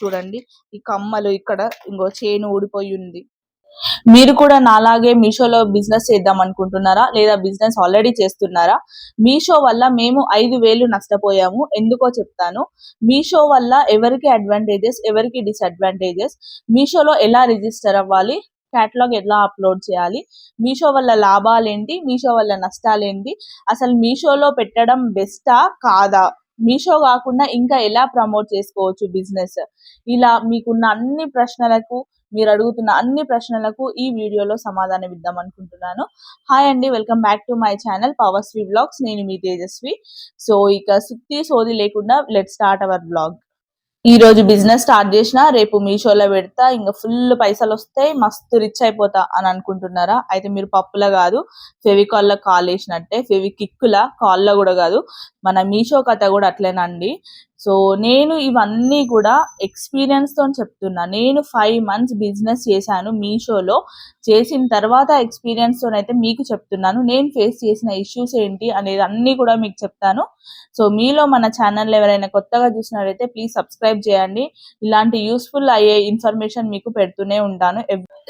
చూడండి ఈ కమ్మలు ఇక్కడ ఇంకో చైన్ ఊడిపోయి ఉంది. మీరు కూడా నాలాగే మీషోలో బిజినెస్ చేద్దాం అనుకుంటున్నారా లేదా బిజినెస్ ఆల్రెడీ చేస్తున్నారా? మీషో వల్ల మేము 5,000 నష్టపోయాము. ఎందుకో చెప్తాను. మీషో వల్ల ఎవరికి అడ్వాంటేజెస్, ఎవరికి డిసడ్వాంటేజెస్, మీషోలో ఎలా రిజిస్టర్ అవ్వాలి, క్యాటలాగ్ ఎలా అప్లోడ్ చేయాలి, మీషో వల్ల లాభాలేంటి, మీషో వల్ల నష్టాలేంటి, అసలు మీషోలో పెట్టడం బెస్టా కాదా, మీషో కాకుండా ఇంకా ఎలా ప్రమోట్ చేసుకోవచ్చు బిజినెస్, ఇలా మీకున్న అన్ని ప్రశ్నలకు, మీరు అడుగుతున్న అన్ని ప్రశ్నలకు ఈ వీడియోలో సమాధానం ఇద్దాం అనుకుంటున్నాను. హాయ్ అండి, welcome back to my channel Powersri vlogs. నేను మీ తేజస్వి. సో ఇక సుత్తి సోది లేకుండా లెట్ స్టార్ట్ అవర్ వ్లాగ్. ఈ రోజు బిజినెస్ స్టార్ట్ చేసిన రేపు మీషోలో పెడతా, ఇంకా ఫుల్ పైసలు వస్తాయి, మస్తు రిచ్ అయిపోతా అని అనుకుంటున్నారా? అయితే మీరు పప్పులా కాదు, ఫెవికాల్ లో కాల్ వేసినట్టే, ఫెవికిక్కుల కాల్లో కూడా కాదు. మన మీషో కథ కూడా అట్లేనండి. సో నేను ఇవన్నీ కూడా ఎక్స్పీరియన్స్ తో చెప్తున్నా. నేను 5 months బిజినెస్ చేశాను మీషోలో. చేసిన తర్వాత ఎక్స్పీరియన్స్ తోనైతే మీకు చెప్తున్నాను. నేను ఫేస్ చేసిన ఇష్యూస్ ఏంటి అనేది అన్ని కూడా మీకు చెప్తాను. సో మీలో మన ఛానల్ ఎవరైనా కొత్తగా చూసినారైతే ప్లీజ్ సబ్స్క్రైబ్ చేయండి. ఇలాంటి యూస్ఫుల్ అయ్యే ఇన్ఫర్మేషన్ మీకు పెడుతూనే ఉంటాను.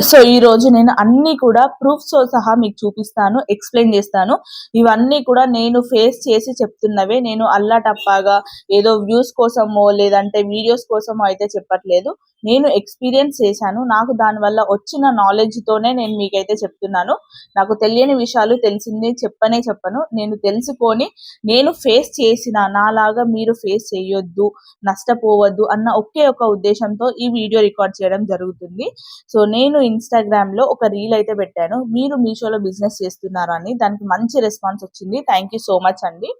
సో ఈ రోజు నేను అన్ని కూడా ప్రూఫ్స్ తో సహా మీకు చూపిస్తాను, ఎక్స్ప్లెయిన్ చేస్తాను. ఇవన్నీ కూడా నేను ఫేస్ చేసి చెప్తున్నవే. నేను అల్లాటప్పాగా ఏదో వ్యూస్ కోసమో లేదంటే వీడియోస్ కోసమో అయితే చెప్పట్లేదు. నేను ఎక్స్పీరియన్స్ చేశాను. నాకు దానివల్ల వచ్చిన నాలెడ్జ్ తోనే నేను మీకైతే చెప్తున్నాను. నాకు తెలియని విషయాలు తెలిసింది చెప్పను. నేను తెలుసుకొని నేను ఫేస్ చేసిన, నాలాగా మీరు ఫేస్ చేయొద్దు, నష్టపోవద్దు అన్న ఒకే ఒక ఉద్దేశంతో ఈ వీడియో రికార్డ్ చేయడం జరుగుతుంది. సో నేను ఇన్స్టాగ్రామ్ లో ఒక రీల్ అయితే పెట్టాను, మీరు మీషోలో బిజినెస్ చేస్తున్నారని. దానికి మంచి రెస్పాన్స్ వచ్చింది. థ్యాంక్ యూ సో మచ్ అండి.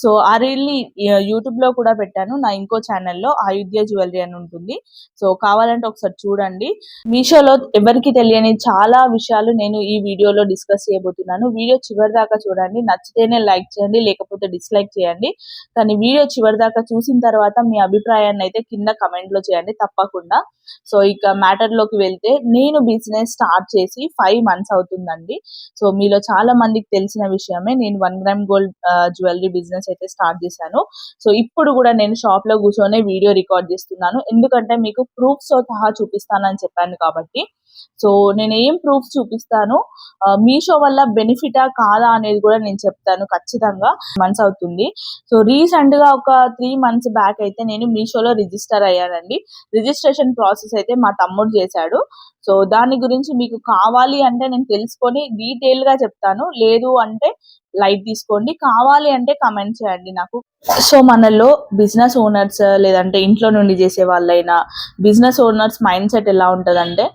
సో ఆ రీల్ ని యూట్యూబ్ లో కూడా పెట్టాను. నా ఇంకో ఛానల్లో ఆయుధ్య జ్యువెలరీ అని ఉంటుంది. సో కావాలంటే ఒకసారి చూడండి. మీషోలో ఎవరికి తెలియని చాలా విషయాలు నేను ఈ వీడియోలో డిస్కస్ చేయబోతున్నాను. వీడియో చివరి దాకా చూడండి. నచ్చితేనే లైక్ చేయండి, లేకపోతే డిస్లైక్ చేయండి. కానీ వీడియో చివరి దాకా చూసిన తర్వాత మీ అభిప్రాయాన్ని అయితే కింద కమెంట్ లో చేయండి తప్పకుండా. సో ఇక మ్యాటర్ లోకి వెళ్తే, నేను బిజినెస్ స్టార్ట్ చేసి 5 months అవుతుందండి. సో మీలో చాలా మందికి తెలిసిన విషయమే, నేను 1 gram గోల్డ్ జ్యువెలరీ బిజినెస్ అయితే స్టార్ట్ చేశాను. సో ఇప్పుడు కూడా నేను షాప్ లో కూర్చొని వీడియో రికార్డ్ చేస్తున్నాను. ఎందుకంటే మీకు ప్రూఫ్స్ తో సహా చూపిస్తానని చెప్పాను కాబట్టి. సో నేను ఏం ప్రూఫ్స్ చూపిస్తాను, మీషో వల్ల బెనిఫిటా కాదా అనేది కూడా నేను చెప్తాను ఖచ్చితంగా. మంత్స్ అవుతుంది. సో రీసెంట్ గా ఒక 3 months బ్యాక్ అయితే నేను మీషోలో రిజిస్టర్ అయ్యానండి. రిజిస్ట్రేషన్ ప్రాసెస్ అయితే మా తమ్ముడు చేశాడు. సో దాని గురించి మీకు కావాలి అంటే నేను తెలుసుకొని డీటెయిల్ గా చెప్తాను, లేదు అంటే లైట్ తీసుకోండి, కావాలి అంటే కమెంట్ చేయండి నాకు. సో మనలో బిజినెస్ ఓనర్స్ లేదంటే ఇంట్లో నుండి చేసే వాళ్ళైనా, బిజినెస్ ఓనర్స్ మైండ్ సెట్ ఎలా ఉంటదంటే,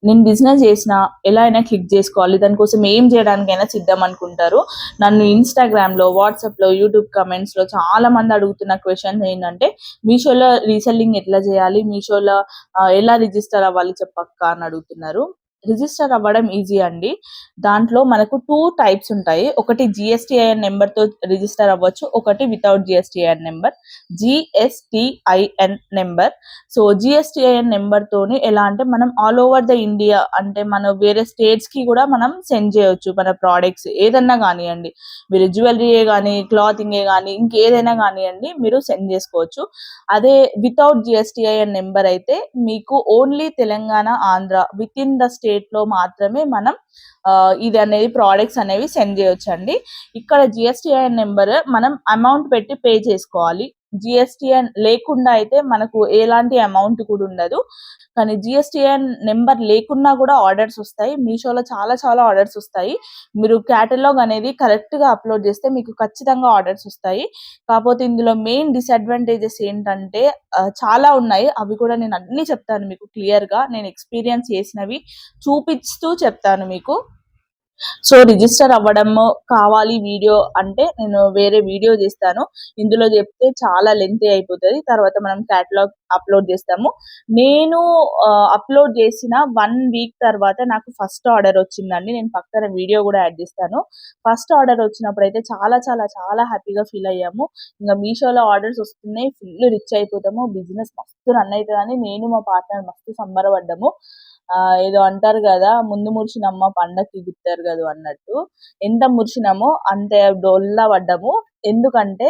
నేను బిజినెస్ చేసిన ఎలా అయినా క్లిక్ చేసుకోవాలి, దానికోసం ఏం చేయడానికైనా సిద్ధం అనుకుంటారు. నన్ను ఇన్స్టాగ్రామ్ లో, వాట్సాప్ లో, యూట్యూబ్ కమెంట్స్ లో చాలా మంది అడుగుతున్న క్వశ్చన్స్ ఏంటంటే, మీషోలో రీసెల్లింగ్ ఎట్లా చేయాలి, మీషోలో ఎలా రిజిస్టర్ అవ్వాలి చెప్పక్క అని అడుగుతున్నారు. రిజిస్టర్ అవ్వడం ఈజీ అండి. దాంట్లో మనకు 2 types ఉంటాయి. ఒకటి జిఎస్టిఐఎన్ నెంబర్ తో రిజిస్టర్ అవ్వచ్చు, ఒకటి without GSTIN number. GSTIN number. So GSTIN number తోని ఎలా అంటే, మనం ఆల్ ఓవర్ ద ఇండియా, అంటే మనం వేరే స్టేట్స్ కి కూడా మనం సెండ్ చేయొచ్చు మన ప్రోడక్ట్స్ ఏదన్నా కానివ్వండి. మీరు జ్యువెలరీయే కానీ, క్లాతింగే కానీ, ఇంకేదైనా కానివ్వండి, మీరు సెండ్ చేసుకోవచ్చు. అదే వితౌట్ జిఎస్టిఐఎన్ నెంబర్ అయితే మీకు only Telangana, Andhra with in the state లో మాత్రమే మనం ఇది అనేది ప్రోడక్ట్స్ అనేవి సెండ్ చేయొచ్చండి. ఇక్కడ జిఎస్టిఐఎన్ నెంబర్ మనం అమౌంట్ పెట్టి పే చేసుకోవాలి. జిఎస్టిఐఎన్ లేకుండా అయితే మనకు ఎలాంటి అమౌంట్ కూడా ఉండదు. కానీ జిఎస్టిఐఎన్ నెంబర్ లేకున్నా కూడా ఆర్డర్స్ వస్తాయి. మీషోలో చాలా చాలా ఆర్డర్స్ వస్తాయి. మీరు క్యాటలాగ్ అనేది కరెక్ట్ గా అప్లోడ్ చేస్తే మీకు ఖచ్చితంగా ఆర్డర్స్ వస్తాయి. కాకపోతే ఇందులో మెయిన్ డిసడ్వాంటేజెస్ ఏంటంటే చాలా ఉన్నాయి. అవి కూడా నేను అన్ని చెప్తాను మీకు క్లియర్ గా. నేను ఎక్స్పీరియన్స్ చేసినవి చూపిస్తూ చెప్తాను మీకు. సో రిజిస్టర్ అవ్వడము కావాలి వీడియో అంటే నేను వేరే వీడియో చేస్తాను. ఇందులో చెప్తే చాలా లెంతీ అయిపోతుంది. తర్వాత మనం క్యాటలాగ్ అప్లోడ్ చేస్తాము. నేను అప్లోడ్ చేసిన 1 week తర్వాత నాకు ఫస్ట్ ఆర్డర్ వచ్చిందండి. నేను పక్కన వీడియో కూడా యాడ్ చేస్తాను. ఫస్ట్ ఆర్డర్ వచ్చినప్పుడు అయితే చాలా చాలా చాలా హ్యాపీగా ఫీల్ అయ్యాము. ఇంకా మీషోలో ఆర్డర్స్ వస్తున్నాయి, ఫుల్ రిచ్ అయిపోతాము, బిజినెస్ మస్తు రన్ అవుతుందని నేను మా పార్ట్నర్ మస్తు సంబరపడ్డాము. ఏదో అంటారు కదా, ముందు మురిసినమ్మ పండక్కి గుర్తారు కదా అన్నట్టు. ఎంత మురిసినామో అంతే డొల్లా పడ్డాము. ఎందుకంటే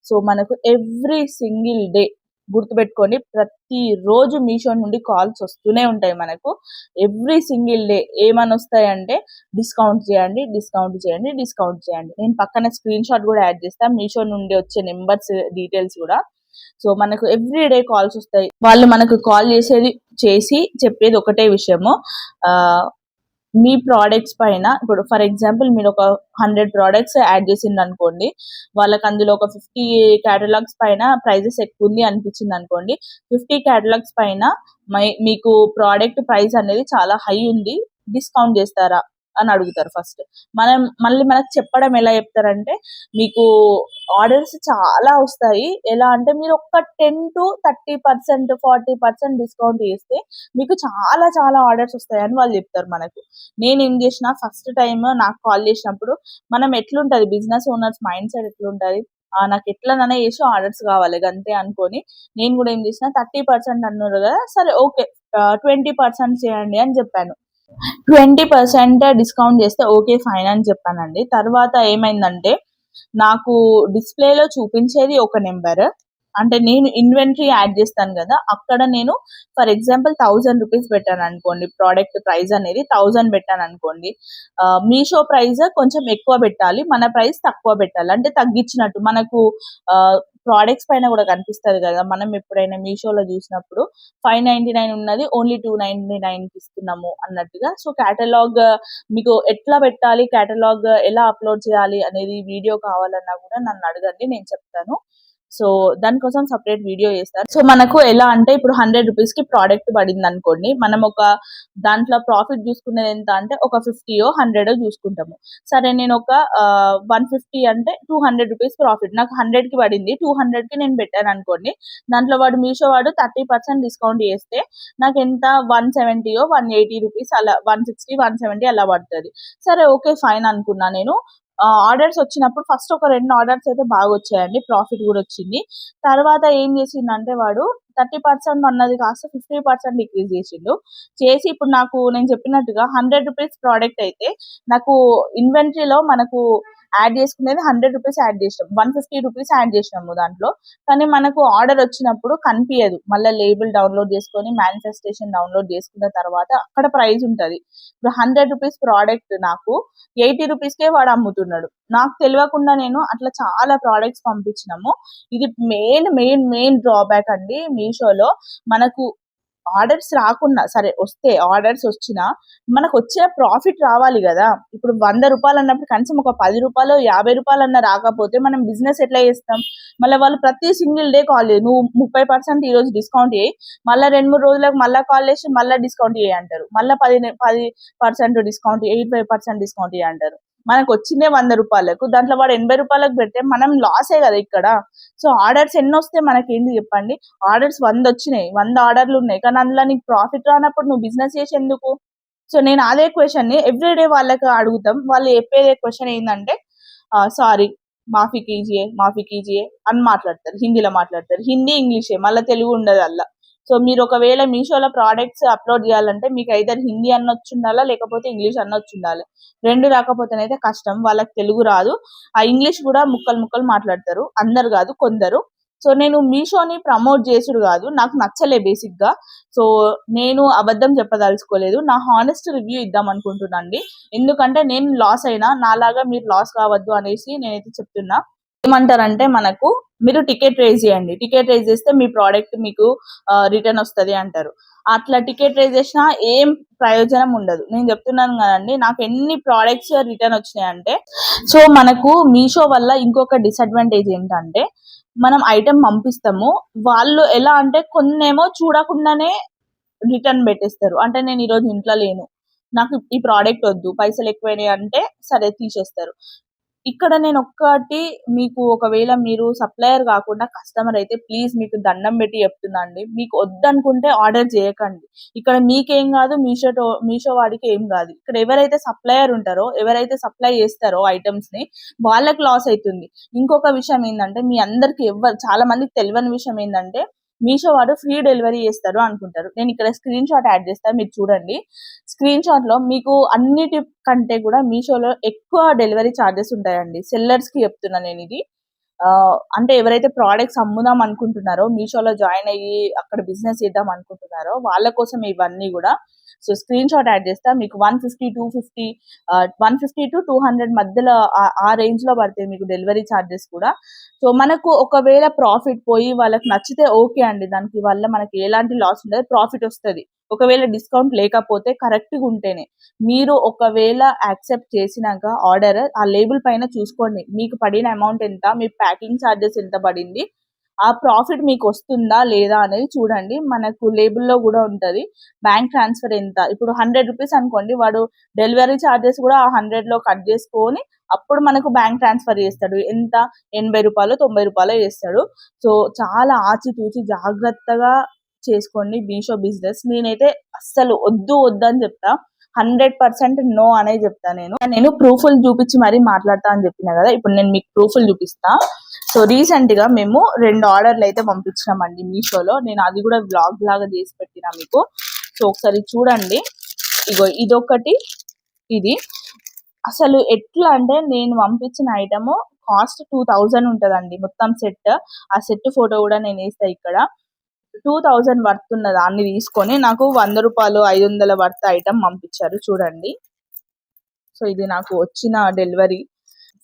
సో మనకు ఎవ్రీ సింగిల్ డే గుర్తుపెట్టుకోండి, ప్రతి రోజు మీషో నుండి కాల్స్ వస్తూనే ఉంటాయి మనకు. ఎవ్రీ సింగిల్ డే ఏమని వస్తాయంటే డిస్కౌంట్ చేయండి, డిస్కౌంట్ చేయండి, డిస్కౌంట్ చేయండి. నేను పక్కన స్క్రీన్ షాట్ కూడా యాడ్ చేస్తాను, మీషో నుండి వచ్చే నెంబర్స్ డీటెయిల్స్ కూడా. సో మనకు ఎవ్రీ డే కాల్స్ వస్తాయి. వాళ్ళు మనకు కాల్ చేసి చెప్పేది ఒకటే విషయము, మీ ప్రోడక్ట్స్ పైన ఇప్పుడు ఫర్ ఎగ్జాంపుల్ మీరు ఒక 100 ప్రోడక్ట్స్ యాడ్ చేసింది అనుకోండి, వాళ్ళకి అందులో ఒక 50 కేటలాగ్స్ పైన ప్రైజెస్ ఎక్కువ ఉంది అనిపించింది అనుకోండి, 50 కేటలాగ్స్ పైన మీకు ప్రోడక్ట్ ప్రైస్ అనేది చాలా హై ఉంది, డిస్కౌంట్ చేస్తారా అని అడుగుతారు ఫస్ట్. మళ్ళీ మనకు చెప్పడం ఎలా చెప్తారంటే, మీకు ఆర్డర్స్ చాలా వస్తాయి, ఎలా అంటే మీరు ఒక 10 to 30%, 40% డిస్కౌంట్ చేస్తే మీకు చాలా చాలా ఆర్డర్స్ వస్తాయని వాళ్ళు చెప్తారు మనకు. నేను ఏం చేసిన, ఫస్ట్ టైం నాకు కాల్ చేసినప్పుడు మనం ఎట్లుంటది బిజినెస్ ఓనర్స్ మైండ్ సెట్ ఎట్లుంటది, నాకు ఎట్లనైనా చేసి ఆర్డర్స్ కావాలి అంతే అనుకొని నేను కూడా ఏం చేసిన, 30% అన్నారు కదా, సరే ఓకే 20% చేయండి అని చెప్పాను. 20% డిస్కౌంట్ చేస్తే ఓకే ఫైన్ అని చెప్పానండి. తర్వాత ఏమైందంటే, నాకు డిస్ప్లేలో చూపించేది ఒక నెంబర్, అంటే నేను ఇన్వెంటరీ యాడ్ చేస్తాను కదా, అక్కడ నేను ఫర్ ఎగ్జాంపుల్ 1000 రూపీస్ పెట్టాను అనుకోండి, ప్రోడక్ట్ ప్రైస్ అనేది 1000 పెట్టాను అనుకోండి, మీషో ప్రైస్ కొంచెం ఎక్కువ పెట్టాలి, మన ప్రైస్ తక్కువ పెట్టాలి, అంటే తగ్గించినట్టు మనకు ప్రోడక్ట్స్ పైన కూడా కనిపిస్తుంది కదా. మనం ఎప్పుడైనా మీషోలో చూసినప్పుడు 599 ఉన్నది ఓన్లీ 299 ఇస్తున్నాము అన్నట్టుగా. సో కేటలాగ్ మీకు ఎట్లా పెట్టాలి, కేటలాగ్ ఎలా అప్లోడ్ చేయాలి అనేది వీడియో కావాలన్నా కూడా నన్ను అడగండి, నేను చెప్తాను. సో దానికోసం సపరేట్ వీడియో చేస్తాను. సో మనకు ఎలా అంటే, ఇప్పుడు 100 రూపీస్ కి ప్రోడక్ట్ పడింది అనుకోండి, మనం ఒక దాంట్లో ప్రాఫిట్ చూసుకునేది ఎంత అంటే ఒక 50 or 100 చూసుకుంటాము. సరే నేను ఒక 150 అంటే 200 రూపీస్ ప్రాఫిట్, నాకు 100 కి పడింది, 200 కి నేను పెట్టాను అనుకోండి, దాంట్లో వాడు మీషో వాడు 30% డిస్కౌంట్ చేస్తే నాకు ఎంత 170 or 180 రూపీస్ అలా, 160, 170 అలా పడుతుంది. సరే ఓకే ఫైన్ అనుకున్నా నేను. ఆర్డర్స్ వచ్చినప్పుడు ఫస్ట్ ఒక 2 ఆర్డర్స్ అయితే బాగా వచ్చాయండి, ప్రాఫిట్ కూడా వచ్చింది. తర్వాత ఏం చేసిండంటే వాడు 30% అన్నది కాస్త 50% డిక్రీజ్ చేసి ఇప్పుడు నాకు నేను చెప్పినట్టుగా 100 రూపీస్ ప్రోడక్ట్ అయితే నాకు ఇన్వెంటరీలో మనకు యాడ్ చేసుకునేది 100 రూపీస్ యాడ్ చేసినాం, 150 రూపీస్ యాడ్ చేసినాము దాంట్లో. కానీ మనకు ఆర్డర్ వచ్చినప్పుడు కనిపించదు, మళ్ళీ లేబుల్ డౌన్లోడ్ చేసుకొని మేనిఫెస్టేషన్ డౌన్లోడ్ చేసుకున్న తర్వాత అక్కడ ప్రైస్ ఉంటుంది. ఇప్పుడు 100 రూపీస్ ప్రోడక్ట్ నాకు 80 రూపీస్కే వాడు అమ్ముతున్నాడు. నాకు తెలియకుండా నేను అట్లా చాలా ప్రోడక్ట్స్ పంపించినాము. ఇది మెయిన్ డ్రాబ్యాక్ అండి మీషోలో. మనకు ఆర్డర్స్ రాకున్నా సరే, వస్తే ఆర్డర్స్ వచ్చినా మనకు వచ్చే ప్రాఫిట్ రావాలి కదా. ఇప్పుడు 100 రూపాయలు అన్నప్పుడు కనీసం ఒక 10 రూపాయలు 50 రూపాయలు అన్న రాకపోతే మనం బిజినెస్ ఎట్లా చేస్తాం. మళ్ళీ వాళ్ళు ప్రతి సింగిల్ డే కాల్ చేయి, నువ్వు 30% ఈ రోజు డిస్కౌంట్ చేయి, మళ్ళీ 2-3 రోజులకు మళ్ళీ కాల్ చేసి మళ్ళీ డిస్కౌంట్ చేయి అంటారు, మళ్ళీ 10% డిస్కౌంట్, 85% డిస్కౌంట్ చేయి అంటారు. మనకు వచ్చిందే 100 రూపాయలకు, దాంట్లో వాడు 80 రూపాయలకు పెడితే మనం లాసే కదా ఇక్కడ. సో ఆర్డర్స్ ఎన్ని వస్తే మనకేంటి చెప్పండి, ఆర్డర్స్ 100 వచ్చినాయి, 100 ఆర్డర్లు ఉన్నాయి, కానీ అందులో నీకు ప్రాఫిట్ రానప్పుడు నువ్వు బిజినెస్ చేసి ఎందుకు. సో నేను అదే క్వశ్చన్ ని ఎవ్రీడే వాళ్ళకి అడుగుతాం, వాళ్ళు చెప్పేదే క్వశ్చన్ ఏంటంటే సారీ మాఫీ కీజియే అని మాట్లాడతారు, హిందీలో మాట్లాడతారు, హిందీ ఇంగ్లీషే, మళ్ళీ తెలుగు ఉండదు అలా. సో మీరు ఒకవేళ మీషోలో ప్రోడక్ట్స్ అప్లోడ్ చేయాలంటే మీకు ఐదర్ హిందీ అన్నొచ్చు ఉండాలా, లేకపోతే ఇంగ్లీష్ అన్నొచ్చు ఉండాలి. 2 రాకపోతేనైతే కష్టం, వాళ్ళకి తెలుగు రాదు, ఆ ఇంగ్లీష్ కూడా ముక్కలు మాట్లాడతారు, అందరు కాదు కొందరు. సో నేను మీషోని ప్రమోట్ చేసుడు కాదు, నాకు నచ్చలే బేసిక్ గా. సో నేను అబద్ధం చెప్పదలుచుకోలేదు, నా హానెస్ట్ రివ్యూ ఇద్దాం అనుకుంటున్నాండి. ఎందుకంటే నేను లాస్ అయినా నాలాగా మీరు లాస్ కావద్దు అనేసి నేనైతే చెప్తున్నా. ఏమంటారంటే, మనకు మీరు టికెట్ రేజ్ చేయండి, టికెట్ రేజ్ చేస్తే మీ ప్రోడక్ట్ మీకు రిటర్న్ వస్తుంది అంటారు. అట్లా టికెట్ రేజ్ చేసినా ఏం ప్రయోజనం ఉండదు. నేను చెప్తున్నాను కదండి, నాకు ఎన్ని ప్రోడక్ట్స్ రిటర్న్ వచ్చినాయి అంటే. సో మనకు మీషో వల్ల ఇంకొక డిసడ్వాంటేజ్ ఏంటంటే, మనం ఐటెం పంపిస్తాము, వాళ్ళు ఎలా అంటే కొన్నేమో చూడకుండానే రిటర్న్ పెట్టేస్తారు. అంటే నేను ఈరోజు ఇంట్లో లేను, నాకు ఈ ప్రోడక్ట్ వద్దు, పైసలు ఎక్కువైనాయి అంటే సరే తీసేస్తారు. ఇక్కడ నేను ఒక్కటి మీకు, ఒకవేళ మీరు సప్లయర్ కాకుండా కస్టమర్ అయితే ప్లీజ్ మీకు దండం పెట్టి చెప్తున్నా అండి, మీకు వద్దనుకుంటే ఆర్డర్ చేయకండి. ఇక్కడ మీకేం కాదు, మీషో వాడికి ఏం కాదు. ఇక్కడ ఎవరైతే సప్లయర్ ఉంటారో, ఎవరైతే సప్లై చేస్తారో ఐటమ్స్ ని, వాళ్ళకి లాస్ అవుతుంది. ఇంకొక విషయం ఏంటంటే, మీ అందరికి చాలా మందికి తెలియని విషయం ఏంటంటే, మీషో వాడు ఫ్రీ డెలివరీ చేస్తారు అనుకుంటారు. నేను ఇక్కడ స్క్రీన్ షాట్ యాడ్ చేస్తాను, మీరు చూడండి. స్క్రీన్ షాట్ లో మీకు అన్నిటి కంటే కూడా మీషోలో ఎక్కువ డెలివరీ ఛార్జెస్ ఉంటాయండి. సెల్లర్స్ కి చెప్తున్నా నేను ఇది. అంటే ఎవరైతే ప్రోడక్ట్స్ అమ్ముదాం అనుకుంటున్నారో మీషోలో జాయిన్ అయ్యి అక్కడ బిజినెస్ చేద్దాం అనుకుంటున్నారో వాళ్ళ కోసం ఇవన్నీ కూడా. సో స్క్రీన్ షాట్ యాడ్ చేస్తా, మీకు 150 to 200 మధ్యలో ఆ రేంజ్ లో పడతాయి మీకు డెలివరీ ఛార్జెస్ కూడా. సో మనకు ఒకవేళ ప్రాఫిట్ పోయి వాళ్ళకి నచ్చితే ఓకే అండి, దానికి వల్ల మనకి ఎలాంటి లాస్ ఉండదు, ప్రాఫిట్ వస్తుంది. ఒకవేళ డిస్కౌంట్ లేకపోతే కరెక్ట్గా ఉంటేనే మీరు ఒకవేళ యాక్సెప్ట్ చేసినాక ఆర్డర్ ఆ లేబుల్ పైన చూసుకోండి, మీకు పడిన అమౌంట్ ఎంత, మీ ప్యాకింగ్ ఛార్జెస్ ఎంత పడింది, ఆ ప్రాఫిట్ మీకు వస్తుందా లేదా అనేది చూడండి. మనకు లేబుల్లో కూడా ఉంటుంది బ్యాంక్ ట్రాన్స్ఫర్ ఎంత. ఇప్పుడు 100 రూపీస్ అనుకోండి, వాడు డెలివరీ ఛార్జెస్ కూడా ఆ 100 లో కట్ చేసుకొని అప్పుడు మనకు బ్యాంక్ ట్రాన్స్ఫర్ చేస్తాడు. ఎంత, 80 రూపాయలు 90 రూపాయలు చేస్తాడు. సో చాలా ఆచితూచి జాగ్రత్తగా చేసుకోండి మీషో బిజినెస్. నేనైతే అస్సలు వద్దు అని చెప్తా, 100% నో అనే చెప్తా. నేను ప్రూఫ్లు చూపించి మరీ మాట్లాడతా అని చెప్పిన కదా, ఇప్పుడు నేను మీకు ప్రూఫ్లు చూపిస్తా. సో రీసెంట్ గా మేము 2 ఆర్డర్లు అయితే పంపించినామండి మీషోలో, నేను అది కూడా బ్లాగ్ లాగా చేసి పెట్టినా మీకు. సో ఒకసారి చూడండి, ఇగో ఇదొకటి, ఇది అసలు ఎట్లా అంటే నేను పంపించిన ఐటమ్ కాస్ట్ 2000 ఉంటదండి మొత్తం సెట్. ఆ సెట్ ఫోటో కూడా నేను వేస్తా ఇక్కడ. 2000 వర్త్ ఉన్న దాన్ని తీసుకొని నాకు 100 రూపాయలు 500 వర్త్ ఐటమ్ పంపించారు చూడండి. సో ఇది నాకు వచ్చిన డెలివరీ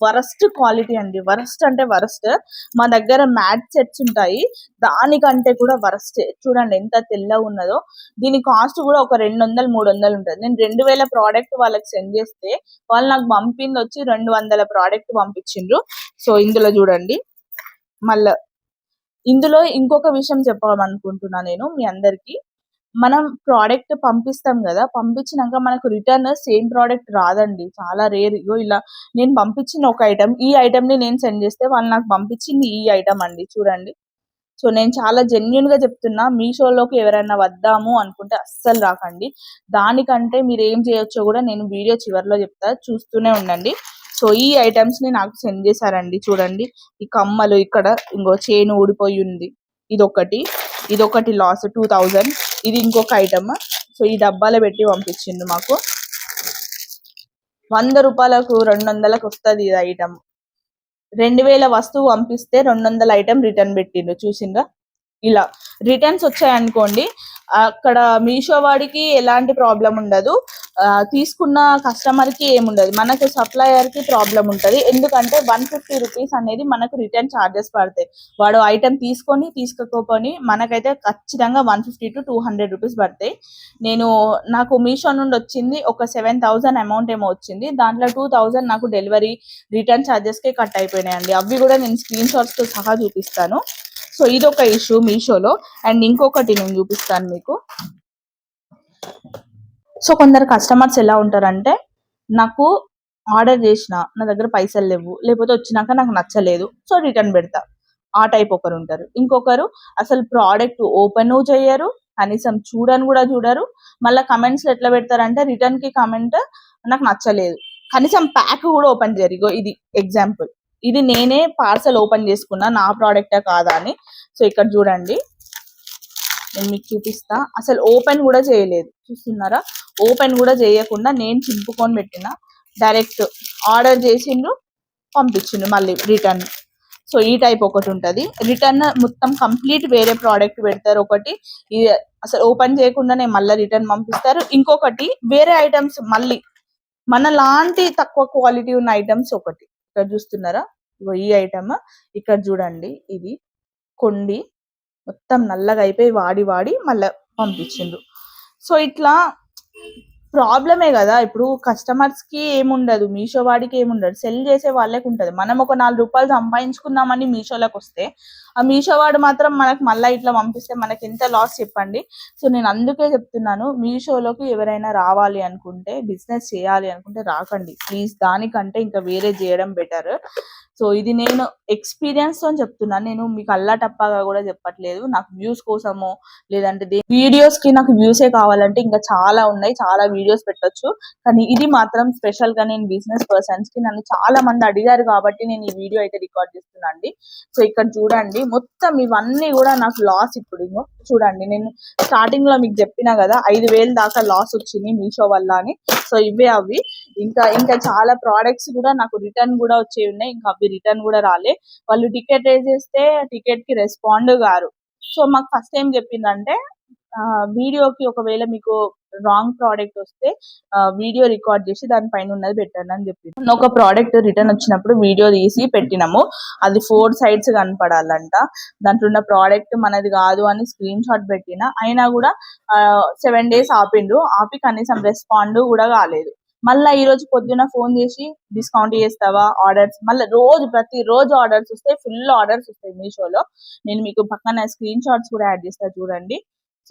వరస్ట్ క్వాలిటీ అండి, వరస్ట్ అంటే వరస్ట్. మా దగ్గర మ్యాట్ సెట్స్ ఉంటాయి, దానికంటే కూడా వరస్ట్. చూడండి ఎంత తెల్లగా ఉన్నదో. దీని కాస్ట్ కూడా ఒక 200-300 ఉంటుంది. నేను 2000 ప్రోడక్ట్ వాళ్ళకి సెండ్ చేస్తే వాళ్ళు నాకు పంపింది వచ్చి 200 ప్రోడక్ట్ పంపించిండ్రు. సో ఇందులో చూడండి, మళ్ళా ఇందులో ఇంకొక విషయం చెప్పాలనుకుంటున్నా నేను మీ అందరికి. మనం ప్రోడక్ట్ పంపిస్తాం కదా, పంపించినాక మనకు రిటర్న్ సేమ్ ప్రోడక్ట్ రాదండి, చాలా రేర్. ఇగో ఇలా నేను పంపించిన ఒక ఐటమ్, ఈ ఐటమ్ ని నేను సెండ్ చేస్తే వాళ్ళు నాకు పంపించింది ఈ ఐటమ్ అండి చూడండి. సో నేను చాలా జెన్యున్ గా చెప్తున్నా, మీషోలోకి ఎవరైనా వద్దాము అనుకుంటే అస్సలు రాకండి. దానికంటే మీరు ఏం చేయొచ్చో కూడా నేను వీడియో చివరిలో చెప్తా, చూస్తూనే ఉండండి. సో ఈ ఐటమ్స్ ని నాకు సెండ్ చేశారండి చూడండి. ఈ కమ్మలు, ఇక్కడ ఇంకో చైన్ ఊడిపోయి ఉంది, ఇదొకటి లాస్ 2000. ఇది ఇంకొక ఐటమ్. సో ఈ డబ్బాలో పెట్టి పంపించిండు మాకు. 100 రూపాయలకు 200లకు వస్తుంది ఇది ఐటమ్. 2000 వస్తువు పంపిస్తే 200 ఐటమ్ రిటర్న్ పెట్టిండు చూసిండ్రా. ఇలా రిటర్న్స్ వచ్చాయనుకోండి, అక్కడ మీషో వాడికి ఎలాంటి ప్రాబ్లం ఉండదు, తీసుకున్న కస్టమర్ కి ఏముండదు, మనకు సప్లయర్ కి ప్రాబ్లం ఉంటది. ఎందుకంటే 150 రూపీస్ అనేది మనకు రిటర్న్ ఛార్జెస్ పడతాయి. వాడు ఐటమ్ తీసుకొని తీసుకోకపోని మనకైతే ఖచ్చితంగా 150 to 200 రూపీస్ పడతాయి. నాకు మీషో నుండి వచ్చింది ఒక 7000 అమౌంట్ ఏమో వచ్చింది, దాంట్లో 2000 నాకు డెలివరీ రిటర్న్ ఛార్జెస్ కే కట్ అయిపోయినాయండి. అవి కూడా నేను స్క్రీన్ షాట్స్ తో సహా చూపిస్తాను. సో ఇదొక ఇష్యూ మీషోలో. అండ్ ఇంకొకటి నేను చూపిస్తాను మీకు. సో కొందరు కస్టమర్స్ ఎలా ఉంటారంటే, నాకు ఆర్డర్ చేసిన నా దగ్గర పైసలు లేవు, లేకపోతే వచ్చినాక నాకు నచ్చలేదు సో రిటర్న్ పెడతా, ఆ టైప్ ఒకరు ఉంటారు. ఇంకొకరు అసలు ప్రోడక్ట్ ఓపెన్ చేయరు, కనీసం చూడని కూడా చూడరు. మళ్ళీ కమెంట్స్ ఎట్లా పెడతారంటే, రిటర్న్ కి కమెంట్ నాకు నచ్చలేదు, కనీసం ప్యాక్ కూడా ఓపెన్ చేయరు. ఇది ఎగ్జాంపుల్, ఇది నేనే పార్సల్ ఓపెన్ చేసుకున్నా, నా ప్రోడక్టా కాదా అని. సో ఇక్కడ చూడండి, నేను మీకు చూపిస్తా, అసలు ఓపెన్ కూడా చేయలేదు చూస్తున్నారా. ఓపెన్ కూడా చేయకుండా నేను చింపుకొని పెట్టిన, డైరెక్ట్ ఆర్డర్ చేసిండ్రు పంపించిండ్రు మళ్ళీ రిటర్న్. సో ఈ టైప్ ఒకటి ఉంటది. రిటర్న్ మొత్తం కంప్లీట్ వేరే ప్రోడక్ట్ పెడతారు. ఒకటి అసలు ఓపెన్ చేయకుండానే మళ్ళీ రిటర్న్ పంపిస్తారు. ఇంకొకటి వేరే ఐటమ్స్ మళ్ళీ మన లాంటి తక్కువ క్వాలిటీ ఉన్న ఐటమ్స్ ఒకటి. ఇక్కడ చూస్తున్నారా, ఈ ఐటమ్ ఇక్కడ చూడండి, ఇది కొండి మొత్తం నల్లగా అయిపోయి వాడి మళ్ళీ పంపించిండ్రు. సో ఇట్లా ప్రాబ్లమే కదా. ఇప్పుడు కస్టమర్స్ కి ఏముండదు, మీషో వాడికి ఏముండదు, సెల్ చేసే వాళ్ళకి ఉంటది. మనం ఒక 4 రూపాయలు సంపాదించుకుందామని మీషోలోకి వస్తే, ఆ మీషో వాడు మాత్రం మనకు మళ్ళీ ఇట్లా పంపిస్తే మనకి ఎంత లాస్ చెప్పండి. సో నేను అందుకే చెప్తున్నాను, మీషోలోకి ఎవరైనా రావాలి అనుకుంటే, బిజినెస్ చేయాలి అనుకుంటే రాకండి ప్లీజ్. దానికంటే ఇంకా వేరే చేయడం బెటర్. సో ఇది నేను ఎక్స్పీరియన్స్ తో చెప్తున్నాను, నేను మీకు అల్లా టప్పగా కూడా చెప్పట్లేదు. నాకు వ్యూస్ కోసమో లేదంటే వీడియోస్ కి నాకు వ్యూసే కావాలంటే ఇంకా చాలా ఉన్నాయి, చాలా వీడియోస్ పెట్టొచ్చు. కానీ ఇది మాత్రం స్పెషల్ గా నేను బిజినెస్ పర్సన్స్ కి, నన్ను చాలా మంది అడిగారు కాబట్టి నేను ఈ వీడియో అయితే రికార్డ్ చేస్తున్నా అండి. సో ఇక్కడ చూడండి, మొత్తం ఇవన్నీ కూడా నాకు లాస్. ఇప్పుడు చూడండి, నేను స్టార్టింగ్ లో మీకు చెప్పినా కదా 5000 దాకా లాస్ వచ్చింది మీషో వల్ల అని. సో ఇవే అవి, ఇంకా చాలా ప్రోడక్ట్స్ కూడా నాకు రిటర్న్ కూడా వచ్చేవి ఉన్నాయి, ఇంకా అవి అవి రిటర్న్ కూడా రాలే. వాళ్ళు టికెట్ రేజ్ చేస్తే టికెట్ కి రెస్పాండ్ గారు. సో మాకు ఫస్ట్ ఏం చెప్పిందంటే వీడియోకి ఒకవేళ మీకు రాంగ్ ప్రోడక్ట్ వస్తే వీడియో రికార్డ్ చేసి దాని పైన ఉన్నది పెట్టండి అని చెప్పింది. ఒక ప్రోడక్ట్ రిటర్న్ వచ్చినప్పుడు వీడియో తీసి పెట్టినాము. అది 4 సైడ్స్ కనపడాలంట. దాంట్లో ఉన్న ప్రోడక్ట్ మనది కాదు అని స్క్రీన్ షాట్ పెట్టిన, అయినా కూడా 7 days ఆపిండ్రు. ఆపి కనీసం రెస్పాండ్ కూడా కాలేదు. మళ్ళీ ఈ రోజు పొద్దున ఫోన్ చేసి డిస్కౌంట్ చేస్తావా ఆర్డర్స్, మళ్ళీ ప్రతి రోజు ఆర్డర్స్ వస్తాయి, ఫుల్ ఆర్డర్స్ వస్తాయి మీషోలో. నేను మీకు పక్కన స్క్రీన్ షాట్స్ కూడా యాడ్ చేస్తా చూడండి.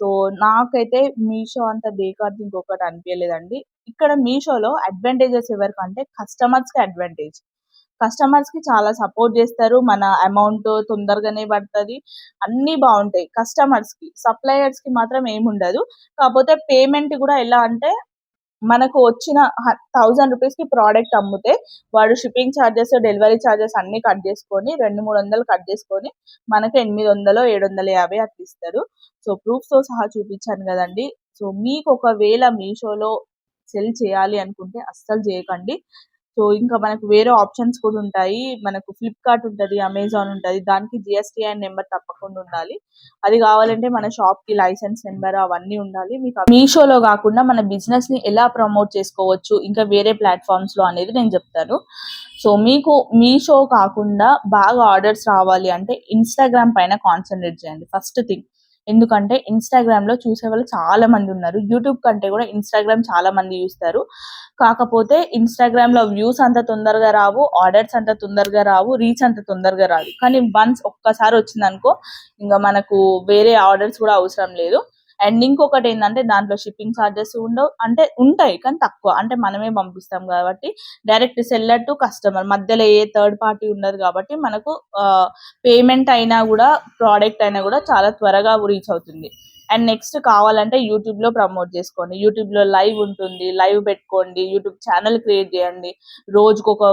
సో నాకైతే మీషో అంత బేకార్ ఇంకొకటి అనిపించలేదండి. ఇక్కడ మీషోలో అడ్వాంటేజెస్ ఎవరికంటే కస్టమర్స్ కి అడ్వాంటేజ్. కస్టమర్స్ కి చాలా సపోర్ట్ చేస్తారు, మన అమౌంట్ తొందరగానే పడుతుంది, అన్ని బాగుంటాయి కస్టమర్స్ కి. సప్లయర్స్ కి మాత్రం ఏముండదు. కాకపోతే పేమెంట్ కూడా ఎలా అంటే మనకు వచ్చిన 1000 రూపీస్ కి ప్రోడక్ట్ అమ్మితే వాడు షిప్పింగ్ ఛార్జెస్, డెలివరీ ఛార్జెస్ అన్ని కట్ చేసుకొని 200-300 కట్ చేసుకొని మనకు 800-750 అట్లా ఇస్తారు. సో ప్రూఫ్ తో సహా చూపించాను కదండి. సో మీకు ఒకవేళ మీషోలో సెల్ చేయాలి అనుకుంటే అస్సలు చేయకండి. సో ఇంకా మనకు వేరే ఆప్షన్స్ కూడా ఉంటాయి. మనకు ఫ్లిప్కార్ట్ ఉంటది, అమెజాన్ ఉంటది. దానికి జిఎస్టిఐన్ నెంబర్ తప్పకుండా ఉండాలి. అది కావాలంటే మన షాప్ కి లైసెన్స్ నెంబర్ అవన్నీ ఉండాలి. మీకు మీషోలో కాకుండా మన బిజినెస్ ని ఎలా ప్రమోట్ చేసుకోవచ్చు ఇంకా వేరే ప్లాట్ఫామ్స్ లో అనేది నేను చెప్తాను. సో మీకు మీషో కాకుండా బాగా ఆర్డర్స్ రావాలి అంటే ఇన్స్టాగ్రామ్ పైన కాన్సన్ట్రేట్ చేయండి ఫస్ట్ థింగ్. ఎందుకంటే ఇన్స్టాగ్రామ్ లో చూసే వాళ్ళు చాలా మంది ఉన్నారు. యూట్యూబ్ కంటే కూడా ఇన్స్టాగ్రామ్ చాలా మంది చూస్తారు. కాకపోతే ఇన్స్టాగ్రామ్ లో వ్యూస్ అంత తొందరగా రావు, ఆర్డర్స్ అంత తొందరగా రావు, రీచ్ అంత తొందరగా రాదు. కానీ వన్స్ ఒక్కసారి వచ్చిందనుకో ఇంకా మనకు వేరే ఆర్డర్స్ కూడా అవసరం లేదు. అండ్ ఇంకొకటి ఏంటంటే దాంట్లో షిప్పింగ్ ఛార్జెస్ ఉండవు, అంటే ఉంటాయి కానీ తక్కువ, అంటే మనమే పంపిస్తాం కాబట్టి డైరెక్ట్ సెల్లర్ టు కస్టమర్, మధ్యలో ఏ థర్డ్ పార్టీ ఉండదు కాబట్టి మనకు పేమెంట్ అయినా కూడా ప్రోడక్ట్ అయినా కూడా చాలా త్వరగా రీచ్ అవుతుంది. అండ్ నెక్స్ట్ కావాలంటే యూట్యూబ్ లో ప్రమోట్ చేసుకోండి. యూట్యూబ్ లో లైవ్ ఉంటుంది, లైవ్ పెట్టుకోండి, యూట్యూబ్ ఛానల్ క్రియేట్ చేయండి, రోజుకు ఒక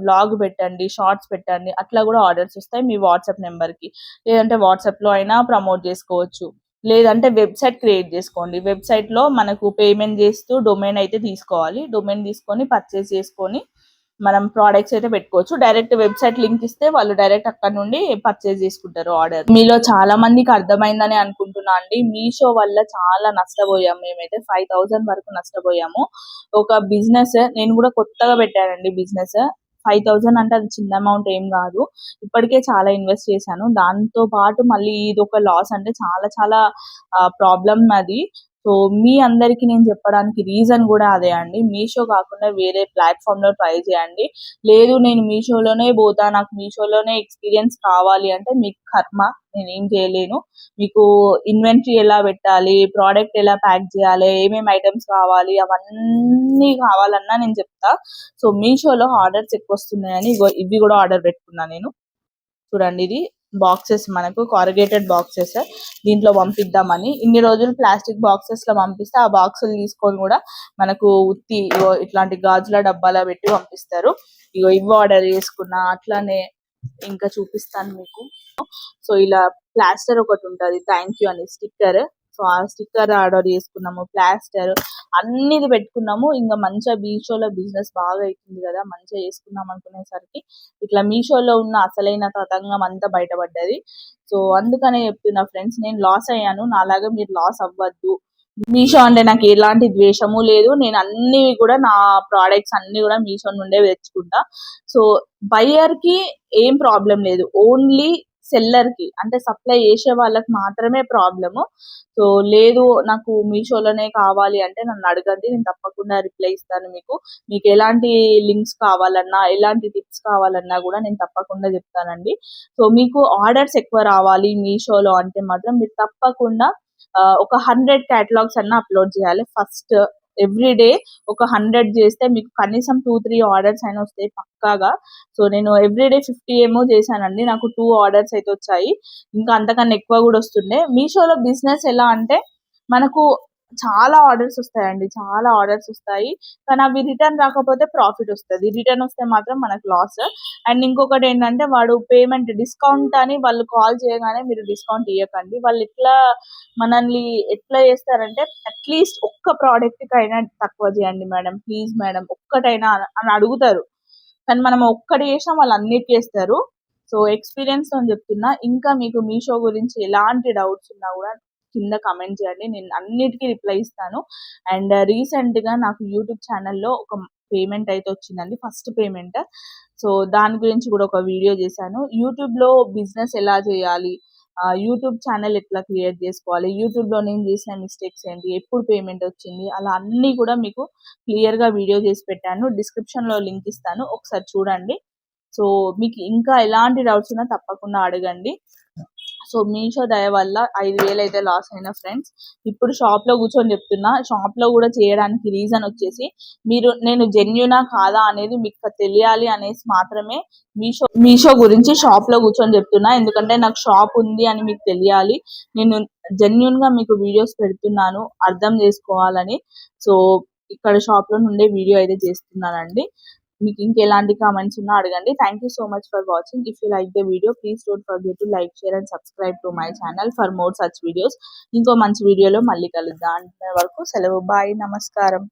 వ్లాగ్ పెట్టండి, షార్ట్స్ పెట్టండి. అట్లా కూడా ఆర్డర్స్ వస్తాయి మీ వాట్సాప్ నెంబర్ కి. లేదంటే వాట్సాప్ లో అయినా ప్రమోట్ చేసుకోవచ్చు. లేదంటే వెబ్సైట్ క్రియేట్ చేసుకోండి. వెబ్సైట్ లో మనకు పేమెంట్ చేస్తూ డొమైన్ అయితే తీసుకోవాలి. డొమైన్ తీసుకొని పర్చేస్ చేసుకొని మనం ప్రోడక్ట్స్ అయితే పెట్టుకోవచ్చు. డైరెక్ట్ వెబ్సైట్ లింక్ ఇస్తే వాళ్ళు డైరెక్ట్ అక్కడ నుండి పర్చేస్ చేసుకుంటారు ఆర్డర్. మీలో చాలా మందికి అర్థమైందని అనుకుంటున్నా అండి. మీషో వల్ల చాలా నష్టపోయాము. మేమైతే 5000 వరకు నష్టపోయాము. ఒక బిజినెస్ నేను కూడా కొత్తగా పెట్టానండి బిజినెస్. 5000 అంటే అది చిన్న అమౌంట్ ఏం కాదు. ఇప్పటికే చాలా ఇన్వెస్ట్ చేశాను. దాంతో పాటు మళ్ళీ ఇది ఒక లాస్ అంటే చాలా చాలా ప్రాబ్లం అది. సో మీ అందరికి నేను చెప్పడానికి రీజన్ కూడా అదే అండి. మీషో కాకుండా వేరే ప్లాట్ఫామ్ లో ట్రై చేయండి. లేదు నేను మీషోలోనే పోతా, నాకు మీషోలోనే ఎక్స్పీరియన్స్ కావాలి అంటే మీకు కర్మ, నేనేం చేయలేను. మీకు ఇన్వెంటరీ ఎలా పెట్టాలి, ప్రోడక్ట్ ఎలా ప్యాక్ చేయాలి, ఏమేమి ఐటమ్స్ కావాలి, అవన్నీ కావాలన్నా నేను చెప్తా. సో మీషోలో ఆర్డర్స్ ఎక్కువ వస్తున్నాయని ఇవి కూడా ఆర్డర్ పెట్టుకున్నా నేను. చూడండి ఇది బాక్సెస్, మనకు కార్రుగేటెడ్ బాక్సెస్ దీంట్లో పంపిద్దామని. ఇన్ని రోజులు ప్లాస్టిక్ బాక్సెస్ లో పంపిస్తే ఆ బాక్సులు తీసుకొని కూడా మనకు ఉత్తి ఇట్లాంటి గాజుల డబ్బాలో పెట్టి పంపిస్తారు. ఇవి ఆర్డర్ చేసుకున్నా. అట్లానే ఇంకా చూపిస్తాను మీకు. సో ఇలా ప్లాస్టర్ ఒకటి ఉంటది, థ్యాంక్ యూ అని స్టిక్కర్. సో ఆ స్టిక్కర్ ఆర్డర్ చేసుకున్నాము, ప్లాస్టర్ అన్నిది పెట్టుకున్నాము. ఇంకా మంచిగా మీషోలో బిజినెస్ బాగా అవుతుంది కదా, మంచిగా చేసుకున్నాం అనుకునేసరికి ఇట్లా మీషోలో ఉన్న అసలైన తతంగం అంతా బయటపడ్డది. సో అందుకనే చెప్తున్నా ఫ్రెండ్స్, నేను లాస్ అయ్యాను, నాలాగా మీరు లాస్ అవ్వద్దు. మీషో అంటే నాకు ఎలాంటి ద్వేషము లేదు. నేను అన్ని కూడా నా ప్రోడక్ట్స్ అన్ని కూడా మీషో నుండే తెచ్చుకుంటా. సో బయ్యర్ కి ఏం ప్రాబ్లం లేదు, ఓన్లీ సెల్లర్ కి అంటే సప్లై చేసే వాళ్ళకి మాత్రమే ప్రాబ్లము. సో లేదు నాకు మీషోలోనే కావాలి అంటే నన్ను అడగండి, నేను తప్పకుండా రిప్లై ఇస్తాను మీకు. మీకు ఎలాంటి లింక్స్ కావాలన్నా, ఎలాంటి టిప్స్ కావాలన్నా కూడా నేను తప్పకుండా చెప్తానండి. సో మీకు ఆర్డర్స్ ఎక్కువ రావాలి మీషోలో అంటే మాత్రం మీరు తప్పకుండా ఒక 100 క్యాటలాగ్స్ అన్న అప్లోడ్ చేయాలి ఫస్ట్. ఎవ్రీ డే ఒక 100 చేస్తే మీకు కనీసం 2-3 ఆర్డర్స్ అయినా వస్తాయి పక్కాగా. సో నేను ఎవ్రీ డే 50 ఏమో చేశానండి, నాకు 2 ఆర్డర్స్ అయితే వచ్చాయి. ఇంకా అంతకన్నా ఎక్కువ కూడా వస్తుండే. మీషోలో బిజినెస్ ఎలా అంటే మనకు చాలా ఆర్డర్స్ వస్తాయండి, చాలా ఆర్డర్స్ వస్తాయి. కానీ అవి రిటర్న్ రాకపోతే ప్రాఫిట్ వస్తుంది, రిటర్న్ వస్తే మాత్రం మనకు లాస్. అండ్ ఇంకొకటి ఏంటంటే వాడు పేమెంట్ డిస్కౌంట్ అని వాళ్ళు కాల్ చేయగానే మీరు డిస్కౌంట్ ఇవ్వకండి. వాళ్ళు మనల్ని ఎట్లా చేస్తారంటే అట్లీస్ట్ ఒక్క ప్రోడక్ట్ కైనా తక్కువ చేయండి మేడం, ప్లీజ్ మేడం ఒక్కటైనా అని అడుగుతారు. కానీ మనం ఒక్కటి చేసినా వాళ్ళు అన్నిటికీ వేస్తారు. సో ఎక్స్పీరియన్స్ తో చెప్తున్నా. ఇంకా మీకు మీషో గురించి ఎలాంటి డౌట్స్ ఉన్నా కూడా కింద కమెంట్ చేయండి, నేను అన్నిటికీ రిప్లై ఇస్తాను. అండ్ రీసెంట్ గా నాకు యూట్యూబ్ ఛానల్లో ఒక పేమెంట్ అయితే వచ్చిందండి, ఫస్ట్ పేమెంట్. సో దాని గురించి కూడా ఒక వీడియో చేశాను. యూట్యూబ్ లో బిజినెస్ ఎలా చేయాలి, యూట్యూబ్ ఛానల్ ఎట్లా క్రియేట్ చేసుకోవాలి, యూట్యూబ్ లో నేను చేసిన మిస్టేక్స్ ఏంటి, ఎప్పుడు పేమెంట్ వచ్చింది, అలా అన్నీ కూడా మీకు క్లియర్ గా వీడియో చేసి పెట్టాను. డిస్క్రిప్షన్ లో లింక్ ఇస్తాను, ఒకసారి చూడండి. సో మీకు ఇంకా ఎలాంటి డౌట్స్ ఉన్నా తప్పకుండా అడగండి. సో మీషో దయ వల్ల 5,000 అయితే లాస్ అయినా ఫ్రెండ్స్. ఇప్పుడు షాప్ లో కూర్చొని చెప్తున్నా, షాప్ లో కూడా చేయడానికి రీజన్ వచ్చేసి నేను జెన్యునా కాదా అనేది మీకు తెలియాలి అనేసి మాత్రమే మీషో గురించి షాప్ లో కూర్చొని చెప్తున్నా. ఎందుకంటే నాకు షాప్ ఉంది అని మీకు తెలియాలి, నేను జెన్యున్ గా మీకు వీడియోస్ పెడుతున్నాను అర్థం చేసుకోవాలని. సో ఇక్కడ షాప్ లో నుండే వీడియో అయితే చేస్తున్నానండి. మీకు ఇంకెలాంటి కామెంట్స్ ఉన్నా అడగండి. Thank you so much for watching. If you like the video please don't forget to like, share and subscribe to my channel for more such videos. ఇంకో మంచి వీడియోలో మళ్ళీ కలుద్దాం. అంతవరకు సెలవు, బాయ్, నమస్కారం.